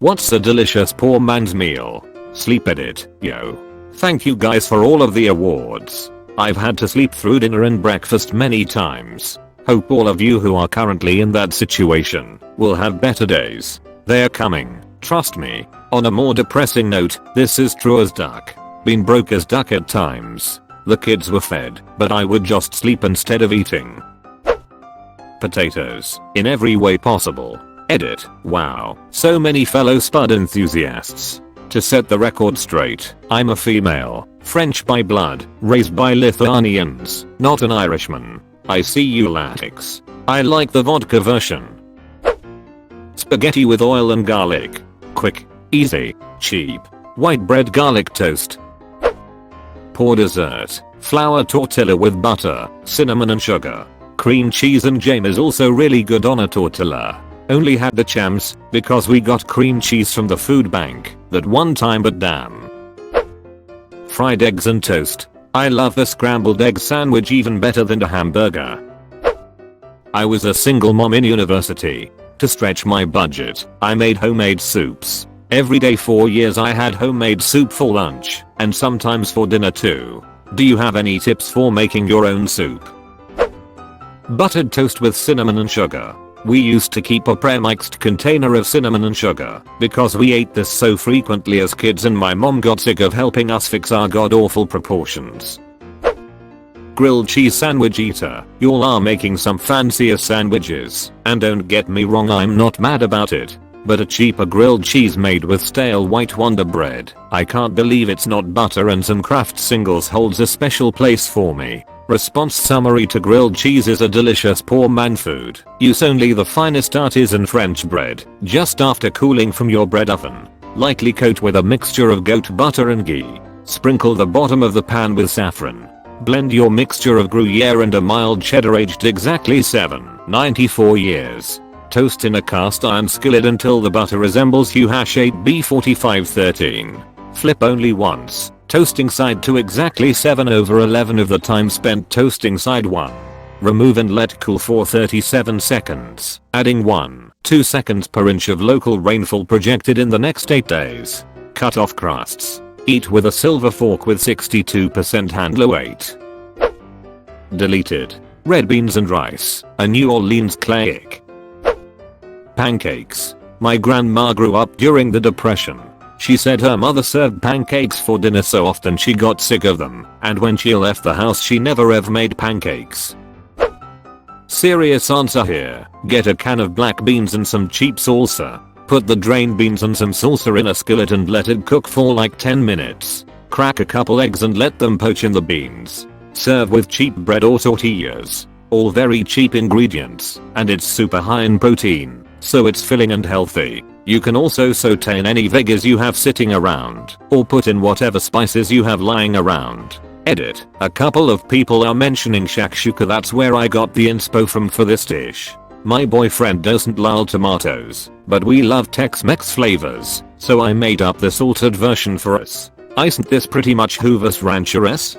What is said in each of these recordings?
What's a delicious poor man's meal? Sleep edit, yo. Thank you guys for all of the awards. I've had to sleep through dinner and breakfast many times. Hope all of you who are currently in that situation will have better days. They're coming, trust me. On a more depressing note, this is true as duck. Been broke as duck at times. The kids were fed, but I would just sleep instead of eating. Potatoes, in every way possible. Edit, wow, so many fellow spud enthusiasts. To set the record straight, I'm a female, French by blood, raised by Lithuanians, not an Irishman. I see you latics. I like the vodka version. Spaghetti with oil and garlic. Quick, easy, cheap. White bread garlic toast. Poor dessert. Flour tortilla with butter, cinnamon and sugar. Cream cheese and jam is also really good on a tortilla. Only had the chance because we got cream cheese from the food bank that one time, but damn. Fried eggs and toast. I love a scrambled egg sandwich even better than a hamburger. I was a single mom in university. To stretch my budget, I made homemade soups. Every day for years I had homemade soup for lunch and sometimes for dinner too. Do you have any tips for making your own soup? Buttered toast with cinnamon and sugar. We used to keep a pre-mixed container of cinnamon and sugar because we ate this so frequently as kids and my mom got sick of helping us fix our god-awful proportions. Grilled cheese sandwich eater, y'all are making some fancier sandwiches, and don't get me wrong, I'm not mad about it. But a cheaper grilled cheese made with stale white Wonder Bread, I can't believe it's not butter, and some Kraft singles holds a special place for me. Response summary to grilled cheese is a delicious poor man food. Use only the finest artisan French bread, just after cooling from your bread oven. Lightly coat with a mixture of goat butter and ghee. Sprinkle the bottom of the pan with saffron. Blend your mixture of Gruyere and a mild cheddar aged exactly 94 years. Toast in a cast iron skillet until the butter resembles U-8B4513. Flip only once. Toasting side 2 exactly 7/11 of the time spent toasting side 1. Remove and let cool for 37 seconds, adding 1-2 seconds per inch of local rainfall projected in the next 8 days. Cut off crusts. Eat with a silver fork with 62% handler weight. Deleted. Red beans and rice, a New Orleans classic. Pancakes. My grandma grew up during the Depression. She said her mother served pancakes for dinner so often she got sick of them, and when she left the house she never ever made pancakes. Serious answer here. Get a can of black beans and some cheap salsa. Put the drained beans and some salsa in a skillet and let it cook for like 10 minutes. Crack a couple eggs and let them poach in the beans. Serve with cheap bread or tortillas. All very cheap ingredients, and it's super high in protein, so it's filling and healthy. You can also saute in any veggies you have sitting around, or put in whatever spices you have lying around. Edit. A couple of people are mentioning shakshuka, that's where I got the inspo from for this dish. My boyfriend doesn't love tomatoes, but we love Tex-Mex flavors, so I made up this altered version for us. Isn't this pretty much Hoover's Rancheress?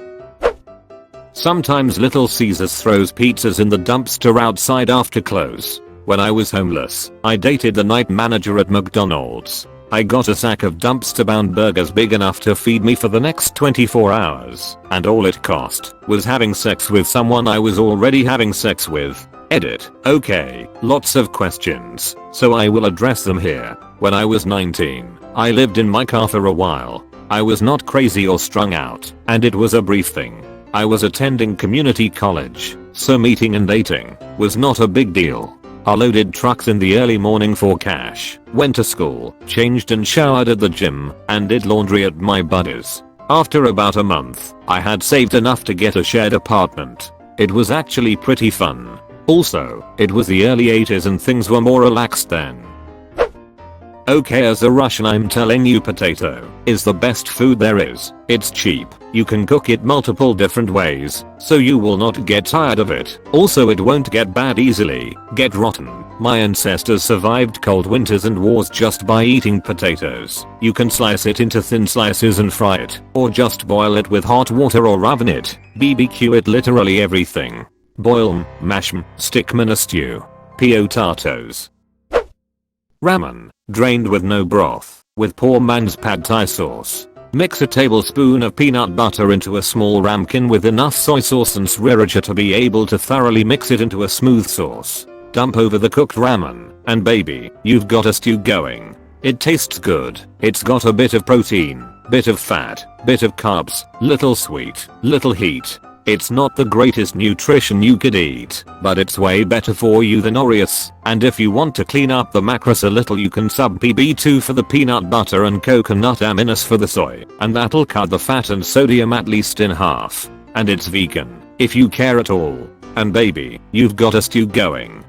Sometimes Little Caesars throws pizzas in the dumpster outside after close. When I was homeless, I dated the night manager at McDonald's. I got a sack of dumpster-bound burgers big enough to feed me for the next 24 hours, and all it cost was having sex with someone I was already having sex with. Edit. Okay, lots of questions, so I will address them here. When I was 19, I lived in my car for a while. I was not crazy or strung out, and it was a brief thing. I was attending community college, so meeting and dating was not a big deal. I loaded trucks in the early morning for cash, went to school, changed and showered at the gym, and did laundry at my buddy's. After about a month, I had saved enough to get a shared apartment. It was actually pretty fun. Also, it was the early 80s and things were more relaxed then. Okay, as a Russian I'm telling you, potato is the best food there is. It's cheap. You can cook it multiple different ways, so you will not get tired of it. Also, it won't get bad easily, get rotten. My ancestors survived cold winters and wars just by eating potatoes. You can slice it into thin slices and fry it, or just boil it with hot water or oven it, BBQ it, literally everything. Boil 'em, mash 'em, stick 'em in a stew. Potatos. Ramen. drained with no broth, with poor man's pad thai sauce. Mix a tablespoon of peanut butter into a small ramekin with enough soy sauce and sriracha to be able to thoroughly mix it into a smooth sauce. Dump over the cooked ramen, and baby, you've got a stew going. It tastes good. It's got a bit of protein, bit of fat, bit of carbs, little sweet, little heat. It's not the greatest nutrition you could eat, but it's way better for you than Oreos. And if you want to clean up the macros a little, you can sub PB2 for the peanut butter and coconut aminos for the soy, and that'll cut the fat and sodium at least in half. And it's vegan, if you care at all. And baby, you've got a stew going.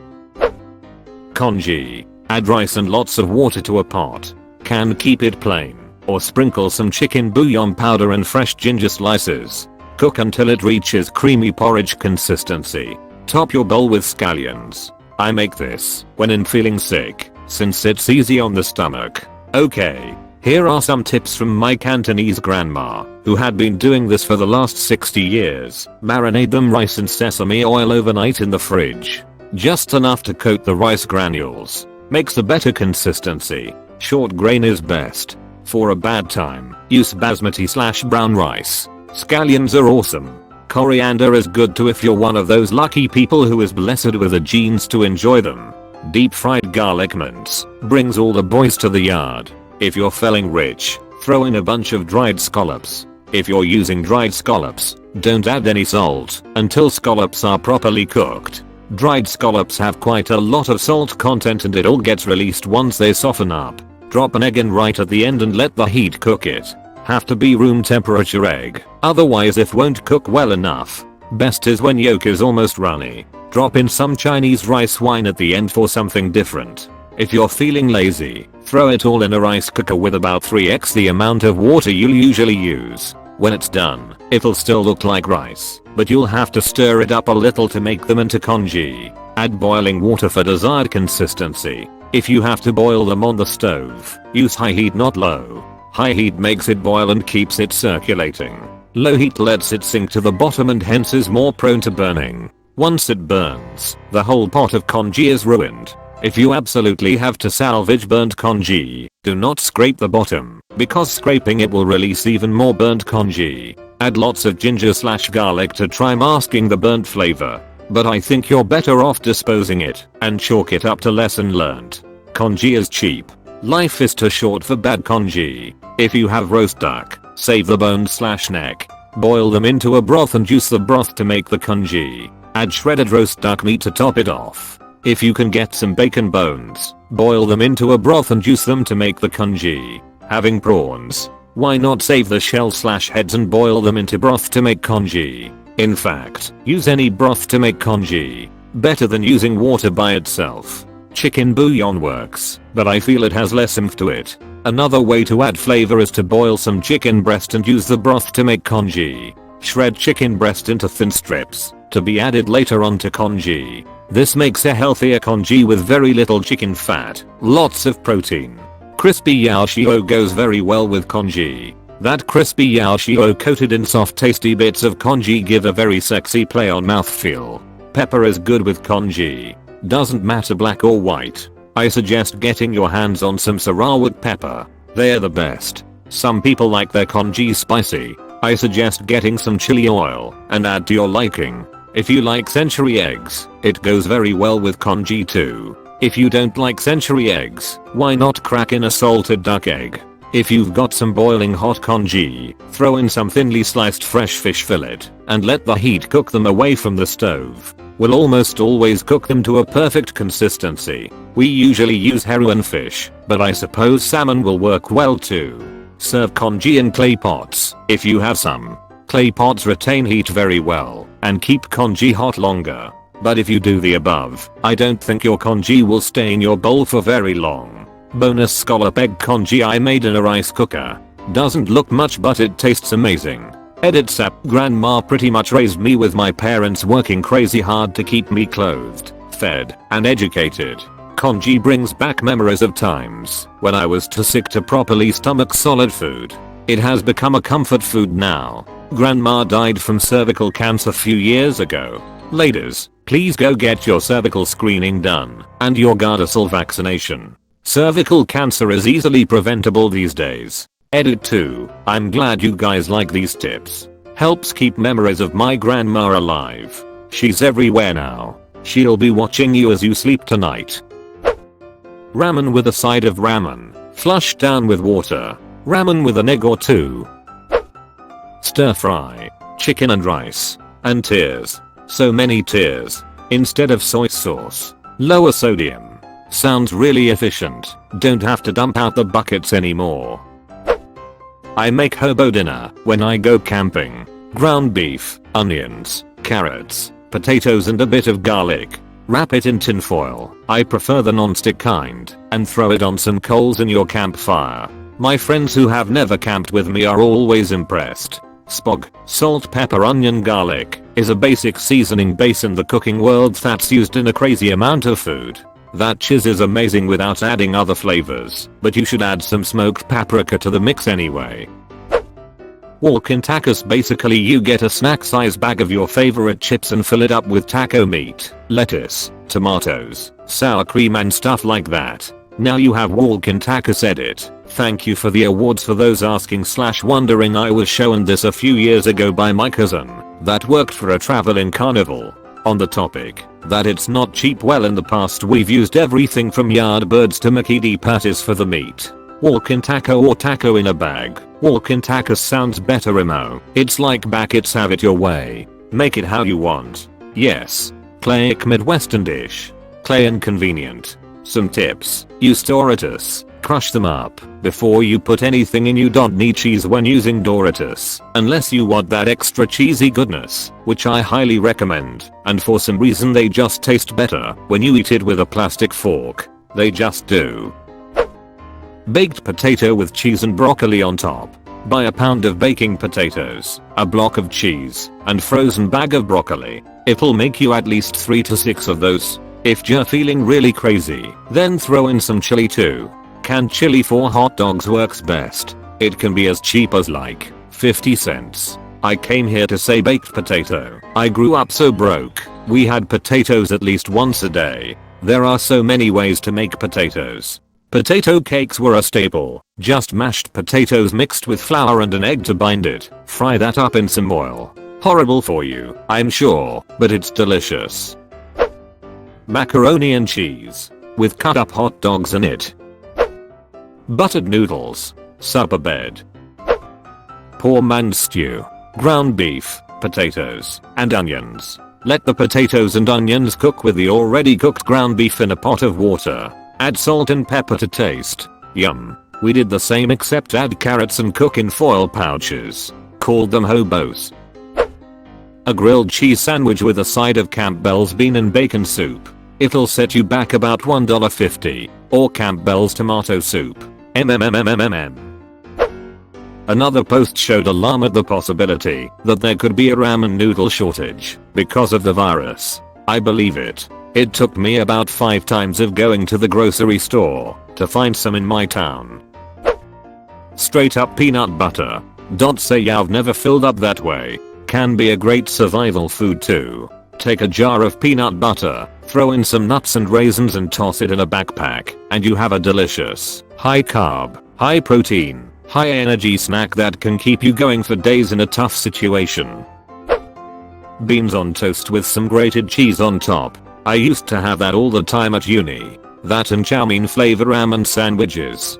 Congee. Add rice and lots of water to a pot. Can keep it plain, or sprinkle some chicken bouillon powder and fresh ginger slices. Cook until it reaches creamy porridge consistency. Top your bowl with scallions. I make this when I'm feeling sick, since it's easy on the stomach. Okay, here are some tips from my Cantonese grandma, who had been doing this for the last 60 years. Marinate them rice in sesame oil overnight in the fridge. Just enough to coat the rice granules. Makes a better consistency. Short grain is best. For a bad time, use basmati/brown rice. Scallions are awesome. Coriander is good too if you're one of those lucky people who is blessed with the genes to enjoy them. Deep fried garlic mince brings all the boys to the yard. If you're feeling rich, throw in a bunch of dried scallops. If you're using dried scallops, don't add any salt until scallops are properly cooked. Dried scallops have quite a lot of salt content and it all gets released once they soften up. Drop an egg in right at the end and let the heat cook it. Have to be room temperature egg, otherwise it won't cook well enough. Best is when yolk is almost runny. Drop in some Chinese rice wine at the end for something different. If you're feeling lazy, throw it all in a rice cooker with about 3x the amount of water you'll usually use. When it's done, it'll still look like rice, but you'll have to stir it up a little to make them into congee. Add boiling water for desired consistency. If you have to boil them on the stove, use high heat not low. High heat makes it boil and keeps it circulating. Low heat lets it sink to the bottom and hence is more prone to burning. Once it burns, the whole pot of congee is ruined. If you absolutely have to salvage burnt congee, do not scrape the bottom, because scraping it will release even more burnt congee. Add lots of ginger/garlic to try masking the burnt flavor, but I think you're better off disposing it and chalk it up to lesson learned. Congee is cheap. Life is too short for bad congee. If you have roast duck, save the bones/neck. Boil them into a broth and use the broth to make the congee. Add shredded roast duck meat to top it off. If you can get some bacon bones, boil them into a broth and use them to make the congee. Having prawns, why not save the shell/heads and boil them into broth to make congee? In fact, use any broth to make congee. Better than using water by itself. Chicken bouillon works, but I feel it has less oomph to it. Another way to add flavor is to boil some chicken breast and use the broth to make congee. Shred chicken breast into thin strips, to be added later on to congee. This makes a healthier congee with very little chicken fat, lots of protein. Crispy yaoshio goes very well with congee. That crispy yaoshio coated in soft tasty bits of congee give a very sexy play on mouthfeel. Pepper is good with congee. Doesn't matter black or white. I suggest getting your hands on some Sarawak pepper. They're the best. Some people like their congee spicy. I suggest getting some chili oil and add to your liking. If you like century eggs, it goes very well with congee too. If you don't like century eggs, why not crack in a salted duck egg? If you've got some boiling hot congee, throw in some thinly sliced fresh fish fillet and let the heat cook them away from the stove. We'll almost always cook them to a perfect consistency. We usually use herring fish, but I suppose salmon will work well too. Serve congee in clay pots, if you have some. Clay pots retain heat very well and keep congee hot longer. But if you do the above, I don't think your congee will stay in your bowl for very long. Bonus scallop egg congee I made in a rice cooker. Doesn't look much but it tastes amazing. Edit sap grandma pretty much raised me with my parents working crazy hard to keep me clothed, fed, and educated. Congee brings back memories of times when I was too sick to properly stomach solid food. It has become a comfort food now. Grandma died from cervical cancer a few years ago. Ladies, please go get your cervical screening done and your Gardasil vaccination. Cervical cancer is easily preventable these days. Edit 2. I'm glad you guys like these tips. Helps keep memories of my grandma alive. She's everywhere now. She'll be watching you as you sleep tonight. Ramen with a side of ramen. Flush down with water. Ramen with an egg or two. Stir fry. Chicken and rice. And tears. So many tears. Instead of soy sauce. Lower sodium. Sounds really efficient. Don't have to dump out the buckets anymore. I make hobo dinner when I go camping. Ground beef, onions, carrots, potatoes and a bit of garlic. Wrap it in tin foil. I prefer the non-stick kind, and throw it on some coals in your campfire. My friends who have never camped with me are always impressed. Spog, salt, pepper, onion, garlic, is a basic seasoning base in the cooking world that's used in a crazy amount of food. That chiz is amazing without adding other flavors, but you should add some smoked paprika to the mix anyway. Walk-in tacos. Basically you get a snack size bag of your favorite chips and fill it up with taco meat, lettuce, tomatoes, sour cream and stuff like that. Now you have walk-in tacos. Edit. Thank you for the awards. For those asking/wondering, I was shown this a few years ago by my cousin that worked for a traveling carnival. On the topic that it's not cheap. Well, in the past we've used everything from Yardbirds to McKinney patties for the meat. Walk-in taco or taco in a bag. Walk-in tacos sounds better, Imo. It's like back it's have it your way. Make it how you want. Yes. Classic Midwestern dish. Clay and convenient. Some tips. Use Doritos. Crush them up. Before you put anything in, you don't need cheese when using Doritos, unless you want that extra cheesy goodness, which I highly recommend, and for some reason they just taste better when you eat it with a plastic fork. They just do. Baked potato with cheese and broccoli on top. Buy a pound of baking potatoes, a block of cheese, and frozen bag of broccoli. It'll make you at least 3 to 6 of those. If you're feeling really crazy, then throw in some chili too. Canned chili for hot dogs works best. It can be as cheap as like 50 cents. I came here to say baked potato. I grew up so broke, we had potatoes at least once a day. There are so many ways to make potatoes. Potato cakes were a staple. Just mashed potatoes mixed with flour and an egg to bind it. Fry that up in some oil. Horrible for you, I'm sure, but it's delicious. Macaroni and cheese. With cut up hot dogs in it. Buttered noodles. Supper bed. Poor man's stew. Ground beef, potatoes, and onions. Let the potatoes and onions cook with the already cooked ground beef in a pot of water. Add salt and pepper to taste. Yum. We did the same except add carrots and cook in foil pouches. Called them hobos. A grilled cheese sandwich with a side of Campbell's bean and bacon soup. It'll set you back about $1.50. Or Campbell's tomato soup. Another post showed alarm at the possibility that there could be a ramen noodle shortage because of the virus. I believe it. It took me about 5 times of going to the grocery store to find some in my town. Straight up peanut butter. Don't say you've never filled up that way. Can be a great survival food too. Take a jar of peanut butter, throw in some nuts and raisins and toss it in a backpack, and you have a delicious, high carb, high protein, high energy snack that can keep you going for days in a tough situation. Beans on toast with some grated cheese on top. I used to have that all the time at uni. That and chow mein flavor ramen sandwiches.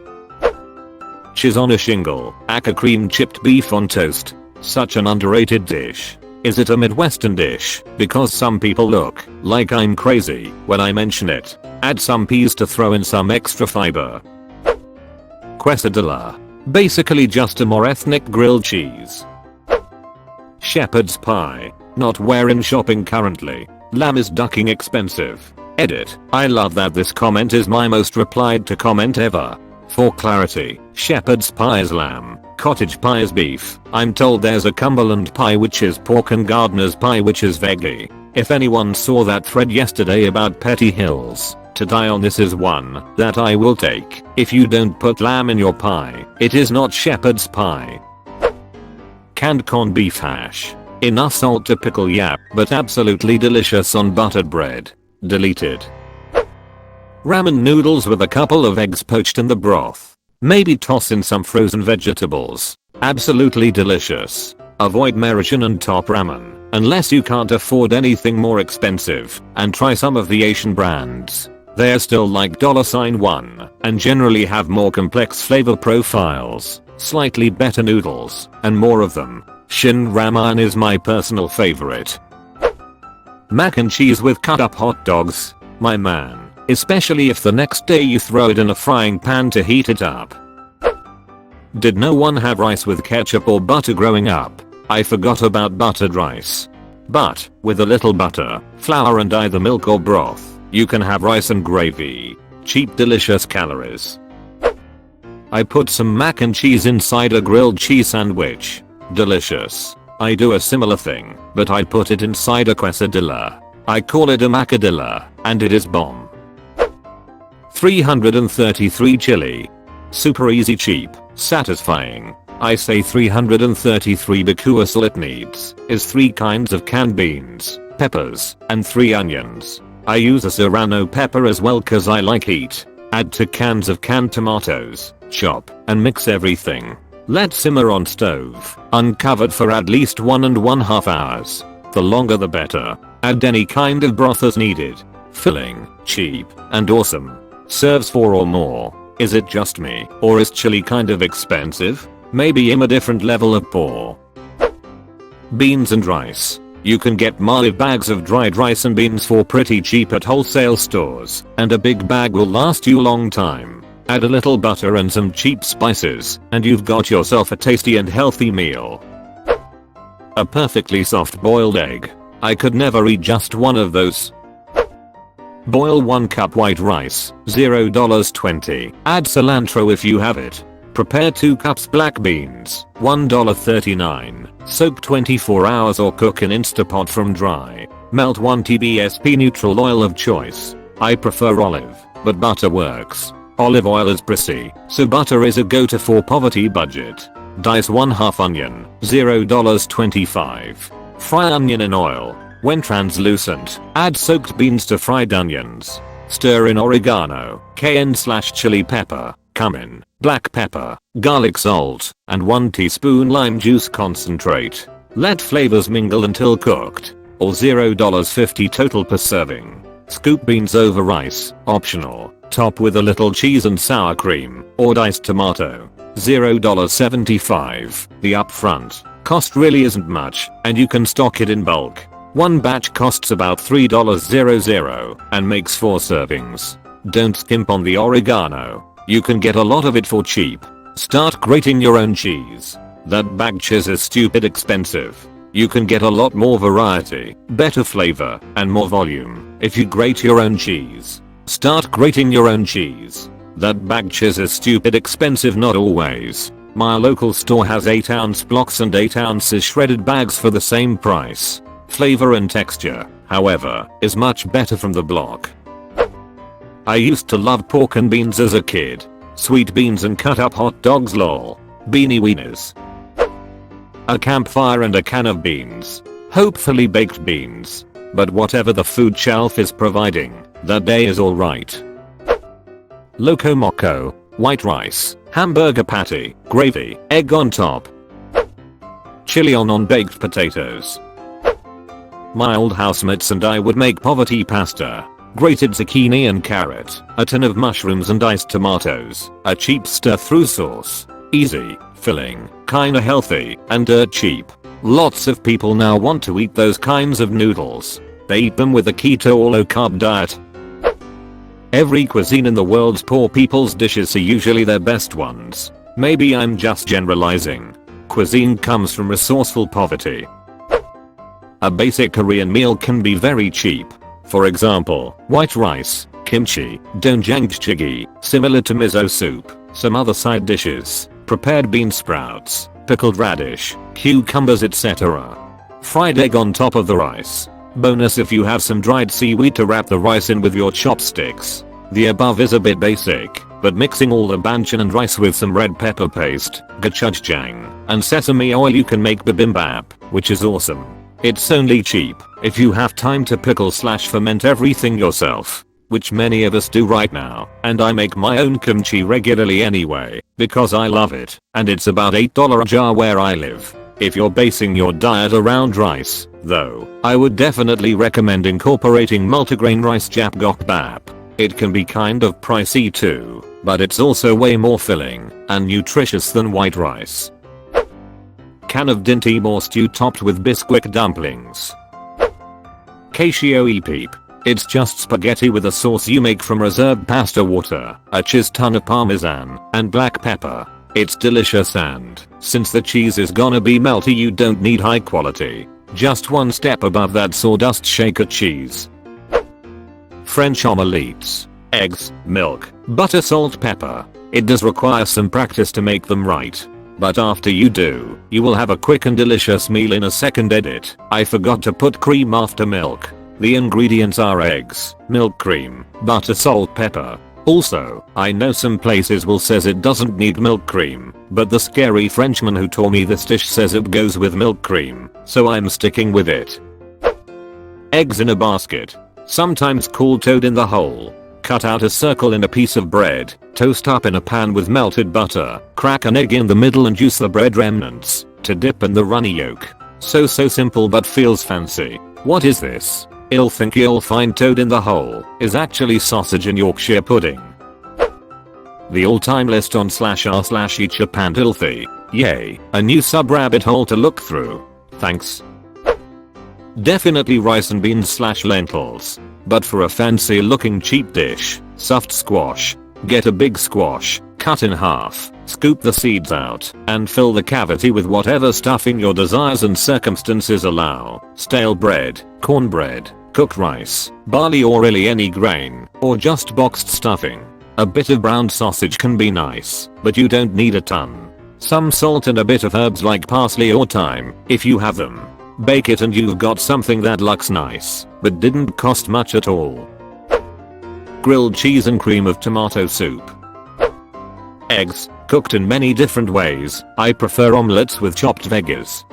Cheese on a shingle. Aka cream chipped beef on toast. Such an underrated dish. Is it a Midwestern dish? Because some people look like I'm crazy when I mention it. Add some peas to throw in some extra fiber. Quesadilla. Basically just a more ethnic grilled cheese. Shepherd's pie. Not where in shopping currently. Lamb is ducking expensive. Edit. I love that this comment is my most replied to comment ever. For clarity, shepherd's pie is lamb, cottage pie is beef. I'm told there's a Cumberland pie which is pork and gardener's pie which is veggie. If anyone saw that thread yesterday about Petty Hills, to die on this is one that I will take. If you don't put lamb in your pie, it is not shepherd's pie. Canned corned beef hash. Enough salt to pickle, yeah, but absolutely delicious on buttered bread. Deleted. Ramen noodles with a couple of eggs poached in the broth. Maybe toss in some frozen vegetables. Absolutely delicious. Avoid Maruchan and top ramen unless you can't afford anything more expensive, and try some of the Asian brands. They're still like $1 and generally have more complex flavor profiles, slightly better noodles, and more of them. Shin Ramen is my personal favorite. Mac and cheese with cut up hot dogs, my man, especially if the next day you throw it in a frying pan to heat it up. Did no one have rice with ketchup or butter growing up? I forgot about buttered rice. But, with a little butter, flour and either milk or broth, you can have rice and gravy. Cheap delicious calories. I put some mac and cheese inside a grilled cheese sandwich. Delicious. I do a similar thing, but I put it inside a quesadilla. I call it a macadilla, and it is bomb. 333 chili. Super easy, cheap, satisfying. I say 333 because all it needs is 3 kinds of canned beans, peppers, and 3 onions. I use a serrano pepper as well cause I like heat. Add 2 cans of canned tomatoes, chop, and mix everything. Let simmer on stove, uncovered for at least 1.5 hours. The longer the better. Add any kind of broth as needed. Filling, cheap, and awesome. Serves 4 or more. Is it just me, or is chili kind of expensive? Maybe I'm a different level of poor. Beans and rice. You can get massive bags of dried rice and beans for pretty cheap at wholesale stores, and a big bag will last you a long time. Add a little butter and some cheap spices, and you've got yourself a tasty and healthy meal. A perfectly soft boiled egg. I could never eat just one of those. Boil 1 cup white rice, $0.20. Add cilantro if you have it. Prepare 2 cups black beans, $1.39. Soak 24 hours or cook in Instapot from dry. Melt 1 tablespoon neutral oil of choice. I prefer olive, but butter works. Olive oil is pricey, so butter is a go-to for poverty budget. Dice 1/2 onion, $0.25. Fry onion in oil. When translucent, add soaked beans to fried onions. Stir in oregano, cayenne/chili pepper, cumin, black pepper, garlic salt, and 1 teaspoon lime juice concentrate. Let flavors mingle until cooked, or $0.50 total per serving. Scoop beans over rice, optional. Top with a little cheese and sour cream, or diced tomato. $0.75. The upfront cost really isn't much, and you can stock it in bulk. One batch costs about $3.00 and makes 4 servings. Don't skimp on the oregano. You can get a lot of it for cheap. Start grating your own cheese. That bag cheese is stupid expensive. You can get a lot more variety, better flavor, and more volume if you grate your own cheese. Start grating your own cheese. That bag cheese is stupid expensive, not always. My local store has 8-ounce blocks and 8 ounces shredded bags for the same price. Flavor and texture, however, is much better from the block. I used to love pork and beans as a kid. Sweet beans and cut up hot dogs, lol. Beanie wieners. A campfire and a can of beans. Hopefully baked beans. But whatever the food shelf is providing, that day is alright. Loco Moco. White rice, hamburger patty, gravy, egg on top. Chili on baked potatoes. My old housemates and I would make poverty pasta. Grated zucchini and carrot, a tin of mushrooms and diced tomatoes, a cheap stir-through sauce. Easy, filling, kinda healthy, and dirt cheap. Lots of people now want to eat those kinds of noodles. They eat them with a keto or low carb diet. Every cuisine in the world's poor people's dishes are usually their best ones. Maybe I'm just generalizing. Cuisine comes from resourceful poverty. A basic Korean meal can be very cheap. For example, white rice, kimchi, doenjangtjigi, similar to miso soup, some other side dishes, prepared bean sprouts, pickled radish, cucumbers, etc. Fried egg on top of the rice. Bonus if you have some dried seaweed to wrap the rice in with your chopsticks. The above is a bit basic, but mixing all the banchan and rice with some red pepper paste, gochujang, and sesame oil you can make bibimbap, which is awesome. It's only cheap if you have time to pickle/ferment everything yourself. which many of us do right now, and I make my own kimchi regularly anyway, because I love it, and it's about $8 a jar where I live. If you're basing your diet around rice, though, I would definitely recommend incorporating multigrain rice japgokbap. It can be kind of pricey too, but it's also way more filling and nutritious than white rice. Can of dinty more stew topped with bisquick dumplings. Cacio e pepe. It's just spaghetti with a sauce you make from reserved pasta water, a ton of parmesan, and black pepper. It's delicious, and since the cheese is gonna be melty, you don't need high quality. Just one step above that sawdust shaker cheese. French omelettes. Eggs, milk, butter, salt, pepper. It does require some practice to make them right. But after you do, you will have a quick and delicious meal in a second. Edit. I forgot to put cream after milk. The ingredients are eggs, milk, cream, butter, salt, pepper. Also, I know some places will says it doesn't need milk cream, but the scary Frenchman who taught me this dish says it goes with milk cream, so I'm sticking with it. Eggs in a basket. Sometimes called toad in the hole. Cut out a circle in a piece of bread, toast up in a pan with melted butter, crack an egg in the middle and use the bread remnants to dip in the runny yolk. So simple but feels fancy. What is this? You'll think you'll find toad in the hole is actually sausage and Yorkshire pudding. The all-time list on /r/each Japandilthy. Yay, a new sub-rabbit hole to look through. Thanks. Definitely rice and beans / lentils. But for a fancy looking cheap dish, stuffed squash. Get a big squash, cut in half, scoop the seeds out, and fill the cavity with whatever stuffing your desires and circumstances allow. Stale bread, cornbread, cooked rice, barley or really any grain, or just boxed stuffing. A bit of browned sausage can be nice, but you don't need a ton. Some salt and a bit of herbs like parsley or thyme, if you have them. Bake it and you've got something that looks nice, but didn't cost much at all. Grilled cheese and cream of tomato soup. Eggs, cooked in many different ways. I prefer omelets with chopped veggies.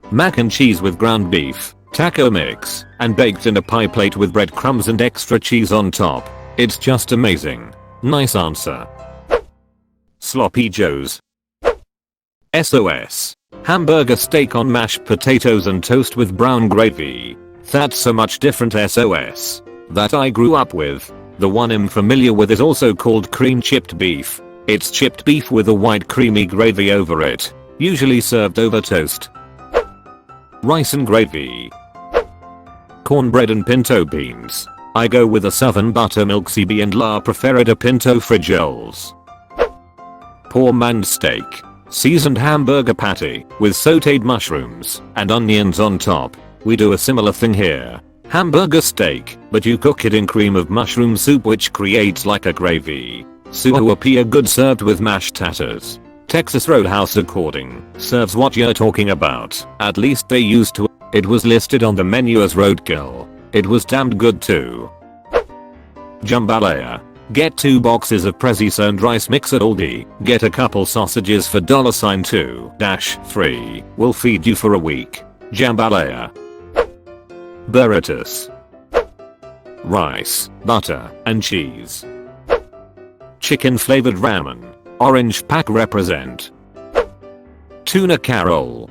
Mac and cheese with ground beef, taco mix, and baked in a pie plate with breadcrumbs and extra cheese on top. It's just amazing. Nice answer. Sloppy Joes. SOS. Hamburger steak on mashed potatoes and toast with brown gravy. That's so much different SOS that I grew up with. The one I'm familiar with is also called cream chipped beef. It's chipped beef with a white creamy gravy over it, usually served over toast. Rice and gravy. Cornbread and pinto beans. I go with a southern buttermilk CB and la preferida pinto frijoles. Poor man's steak. Seasoned hamburger patty with sauteed mushrooms and onions on top. We do a similar thing here. Hamburger steak, but you cook it in cream of mushroom soup which creates like a gravy. Suapia good served with mashed taters. Texas Roadhouse according serves what you're talking about. At least they used to. It was listed on the menu as roadkill. It was damned good too. Jambalaya. Get 2 boxes of Prezzi-sewned rice mix at Aldi. Get a couple sausages for $2-3. Will feed you for a week. Jambalaya. Burritos. Rice, butter, and cheese. Chicken flavored ramen. Orange pack represent. Tuna carol.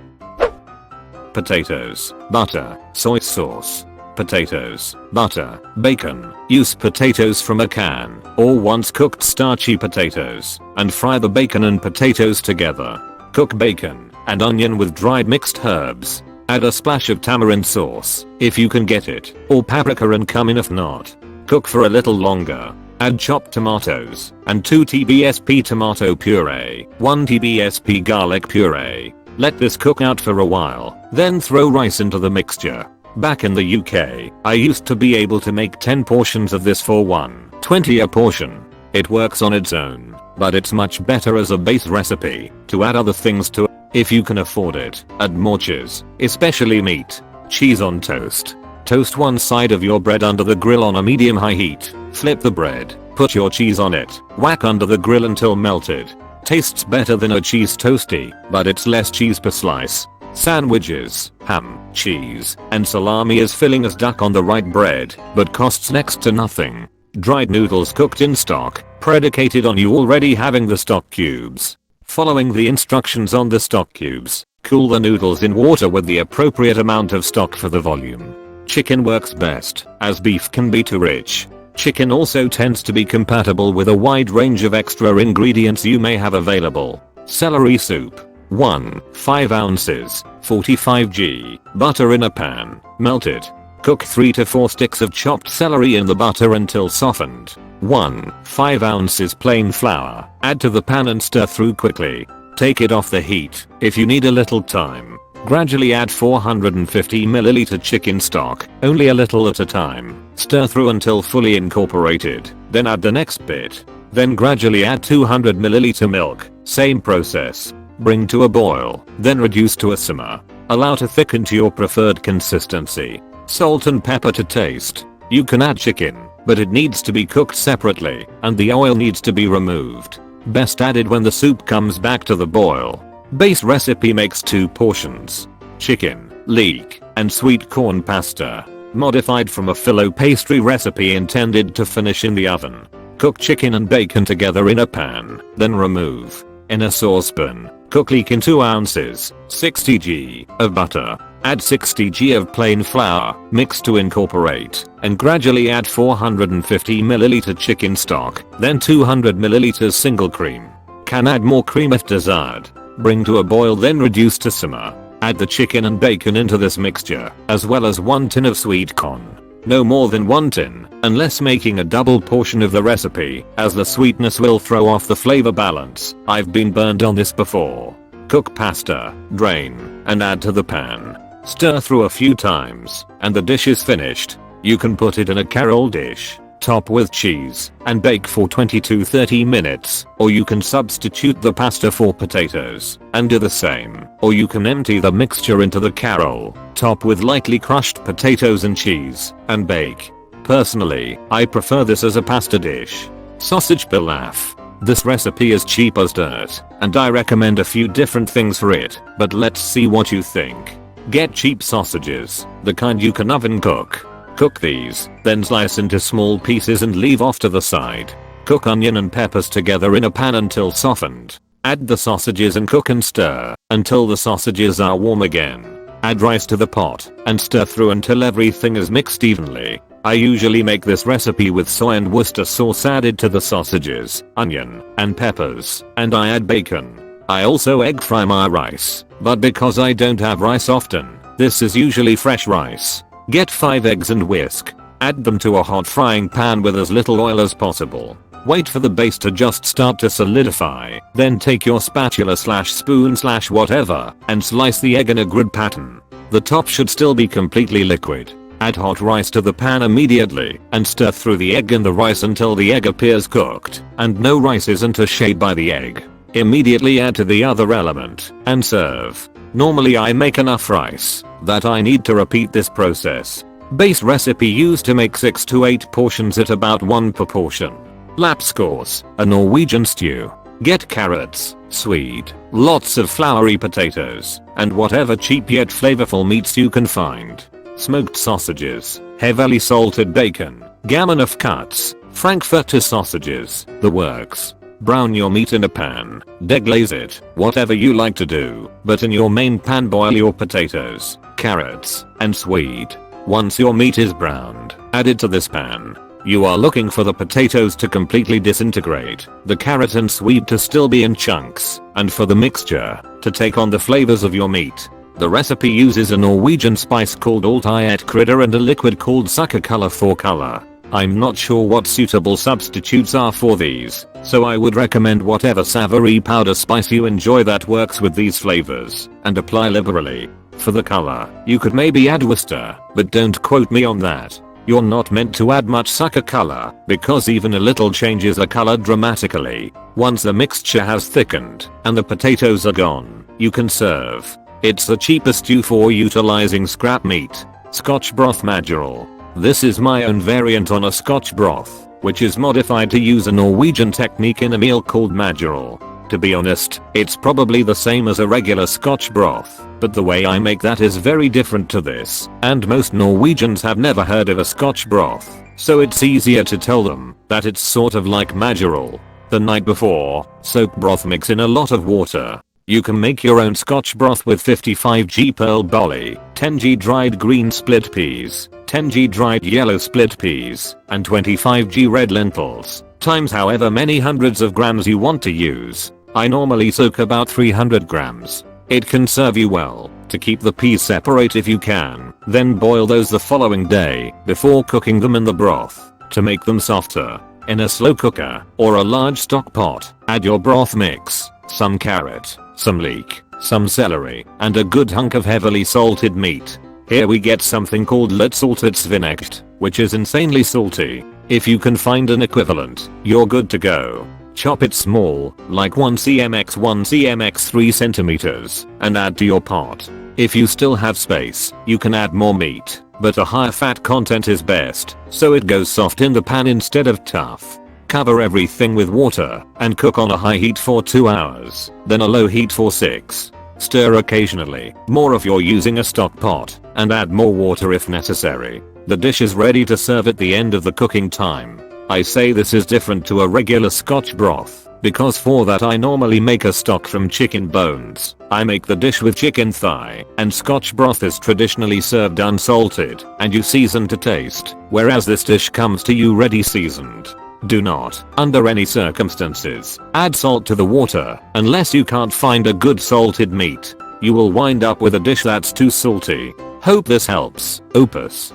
Potatoes, butter, soy sauce. Potatoes, butter, bacon. Use potatoes from a can or once cooked starchy potatoes and fry the bacon and potatoes together. Cook bacon and onion with dried mixed herbs. Add a splash of tamarind sauce if you can get it, or paprika and cumin if not. Cook for a little longer. Add chopped tomatoes and 2 TBSP tomato puree, 1 TBSP garlic puree. Let this cook out for a while, then throw rice into the mixture. Back in the UK, I used to be able to make 10 portions of this for $1.20 a portion. It works on its own, but it's much better as a base recipe to add other things to it. If you can afford it, add more cheese, especially meat. Cheese on toast. Toast one side of your bread under the grill on a medium-high heat. Flip the bread, put your cheese on it, whack under the grill until melted. Tastes better than a cheese toasty, but it's less cheese per slice. Sandwiches, ham, cheese, and salami as filling as duck on the right bread, but costs next to nothing. Dried noodles cooked in stock, predicated on you already having the stock cubes. Following the instructions on the stock cubes, cool the noodles in water with the appropriate amount of stock for the volume. Chicken works best, as beef can be too rich. Chicken also tends to be compatible with a wide range of extra ingredients you may have available. Celery soup. 1. 5 ounces, 45g, butter in a pan, melt it. Cook 3 to 4 sticks of chopped celery in the butter until softened. 1. 5 ounces plain flour, add to the pan and stir through quickly. Take it off the heat if you need a little time. Gradually add 450 ml chicken stock, only a little at a time. Stir through until fully incorporated, then add the next bit. Then gradually add 200 ml milk, same process. Bring to a boil, then reduce to a simmer. Allow to thicken to your preferred consistency. Salt and pepper to taste. You can add chicken, but it needs to be cooked separately, and the oil needs to be removed. Best added when the soup comes back to the boil. Base recipe makes 2 portions. Chicken, leek, and sweet corn pasta. Modified from a filo pastry recipe intended to finish in the oven. Cook chicken and bacon together in a pan, then remove. In a saucepan, cook leek in 2 ounces, 60g of butter. Add 60g of plain flour, mix to incorporate, and gradually add 450 ml chicken stock, then 200 ml single cream. Can add more cream if desired. Bring to a boil, then reduce to simmer. Add the chicken and bacon into this mixture, as well as 1 tin of sweet corn. No more than 1 tin, unless making a double portion of the recipe, as the sweetness will throw off the flavor balance. I've been burned on this before. Cook pasta, drain, and add to the pan. Stir through a few times, and the dish is finished. You can put it in a casserole dish, top with cheese, and bake for 20 to 30 minutes, or you can substitute the pasta for potatoes, and do the same, or you can empty the mixture into the casserole, top with lightly crushed potatoes and cheese, and bake. Personally, I prefer this as a pasta dish. Sausage pilaf. This recipe is cheap as dirt, and I recommend a few different things for it, but let's see what you think. Get cheap sausages, the kind you can oven cook. Cook these, then slice into small pieces and leave off to the side. Cook onion and peppers together in a pan until softened. Add the sausages and cook and stir until the sausages are warm again. Add rice to the pot and stir through until everything is mixed evenly. I usually make this recipe with soy and Worcester sauce added to the sausages, onion, and peppers, and I add bacon. I also egg fry my rice, but because I don't have rice often, this is usually fresh rice. Get 5 eggs and whisk. Add them to a hot frying pan with as little oil as possible. Wait for the base to just start to solidify, then take your spatula / spoon / whatever and slice the egg in a grid pattern. The top should still be completely liquid. Add hot rice to the pan immediately and stir through the egg and the rice until the egg appears cooked and no rice isn't a shade by the egg. Immediately add to the other element and serve. Normally I make enough rice that I need to repeat this process. Base recipe used to make 6 to 8 portions at about 1 per portion. Lapskaus, a Norwegian stew. Get carrots, swede, lots of floury potatoes, and whatever cheap yet flavorful meats you can find. Smoked sausages, heavily salted bacon, gammon of cuts, Frankfurter sausages, the works. Brown your meat in a pan, deglaze it, whatever you like to do, but in your main pan boil your potatoes, carrots, and swede. Once your meat is browned, add it to this pan. You are looking for the potatoes to completely disintegrate, the carrot and swede to still be in chunks, and for the mixture to take on the flavors of your meat. The recipe uses a Norwegian spice called AskReddit and a liquid called color for color. I'm not sure what suitable substitutes are for these, so I would recommend whatever savory powder spice you enjoy that works with these flavors, and apply liberally. For the color, you could maybe add Worcester, but don't quote me on that. You're not meant to add much color, because even a little changes the color dramatically. Once the mixture has thickened, and the potatoes are gone, you can serve. It's the cheapest stew for utilizing scrap meat. Scotch broth mackerel. This is my own variant on a Scotch broth, which is modified to use a Norwegian technique in a meal called mackerel. To be honest, it's probably the same as a regular Scotch broth, but the way I make that is very different to this, and most Norwegians have never heard of a Scotch broth, so it's easier to tell them that it's sort of like mackerel. The night before, soak broth mix in a lot of water. You can make your own Scotch broth with 55g pearl barley, 10g dried green split peas, 10g dried yellow split peas, and 25g red lentils, times however many hundreds of grams you want to use. I normally soak about 300 grams. It can serve you well to keep the peas separate if you can, then boil those the following day before cooking them in the broth to make them softer. In a slow cooker or a large stock pot, add your broth mix, some carrot, some leek, some celery, and a good hunk of heavily salted meat. Here we get something called saltet svinegt, which is insanely salty. If you can find an equivalent, you're good to go. Chop it small, like 1 cm x 1 cm x 3 cm, and add to your pot. If you still have space, you can add more meat, but a higher fat content is best, so it goes soft in the pan instead of tough. Cover everything with water and cook on a high heat for 2 hours, then a low heat for 6. Stir occasionally, more if you're using a stock pot, and add more water if necessary. The dish is ready to serve at the end of the cooking time. I say this is different to a regular Scotch broth, because for that I normally make a stock from chicken bones. I make the dish with chicken thigh, and Scotch broth is traditionally served unsalted, and you season to taste, whereas this dish comes to you ready seasoned. Do not, under any circumstances, add salt to the water unless you can't find a good salted meat. You will wind up with a dish that's too salty. Hope this helps. Opus.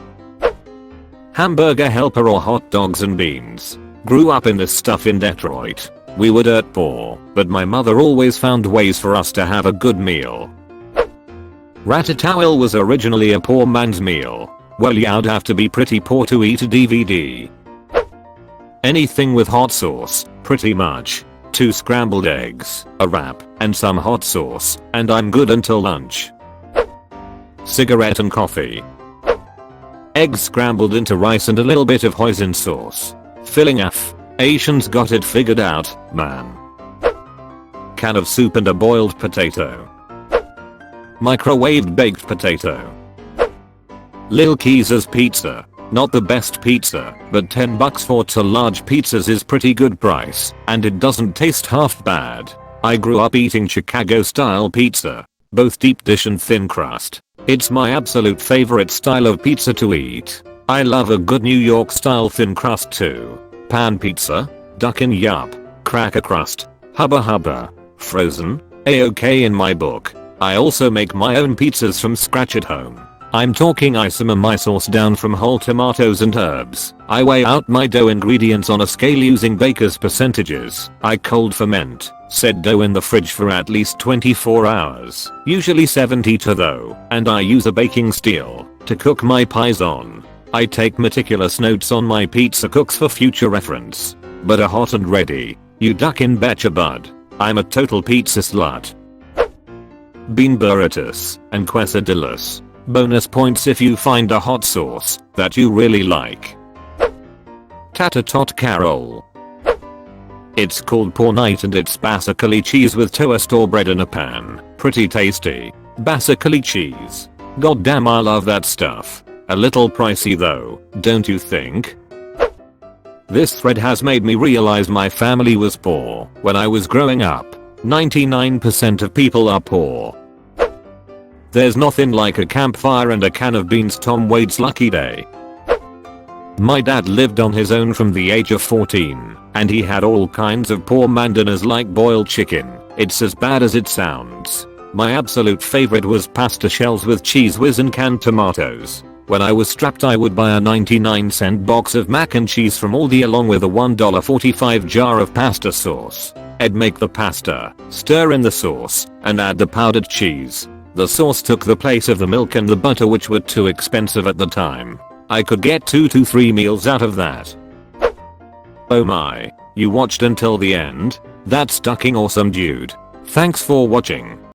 Hamburger helper or hot dogs and beans. Grew up in this stuff in Detroit. We were dirt poor, but my mother always found ways for us to have a good meal. Ratatouille was originally a poor man's meal. Well, you'd have to be pretty poor to eat a DVD. Anything with hot sauce, pretty much. 2 scrambled eggs, a wrap, and some hot sauce, and I'm good until lunch. Cigarette and coffee. Eggs scrambled into rice and a little bit of hoisin sauce. Filling F. Asians got it figured out, man. Can of soup and a boiled potato. Microwaved baked potato. Lil Keezer's pizza. Not the best pizza, but $10 for 2 large pizzas is pretty good price, and it doesn't taste half bad. I grew up eating Chicago style pizza, both deep dish and thin crust. It's my absolute favorite style of pizza to eat. I love a good New York style thin crust too. Pan pizza, duck and yup, cracker crust, hubba hubba, frozen, a-okay in my book. I also make my own pizzas from scratch at home. I'm talking I simmer my sauce down from whole tomatoes and herbs. I weigh out my dough ingredients on a scale using baker's percentages. I cold ferment said dough in the fridge for at least 24 hours, usually 72 though, and I use a baking steel to cook my pies on. I take meticulous notes on my pizza cooks for future reference. But a hot and ready, you duck in betcha bud. I'm a total pizza slut. Bean burritos and quesadillas. Bonus points if you find a hot sauce that you really like. Tater tot carol. It's called Poor Night and it's basically cheese with toast or bread in a pan. Pretty tasty. Basically cheese. Goddamn, I love that stuff. A little pricey though, don't you think? This thread has made me realize my family was poor when I was growing up. 99% of people are poor. There's nothing like a campfire and a can of beans. Tom Waits' lucky day. My dad lived on his own from the age of 14, and he had all kinds of poor man dinners like boiled chicken. It's as bad as it sounds. My absolute favorite was pasta shells with cheese whiz and canned tomatoes. When I was strapped I would buy a 99-cent box of mac and cheese from Aldi along with a $1.45 jar of pasta sauce. I'd make the pasta, stir in the sauce, and add the powdered cheese. The sauce took the place of the milk and the butter, which were too expensive at the time. I could get 2 to 3 meals out of that. Oh my, you watched until the end? That's fucking awesome, dude. Thanks for watching.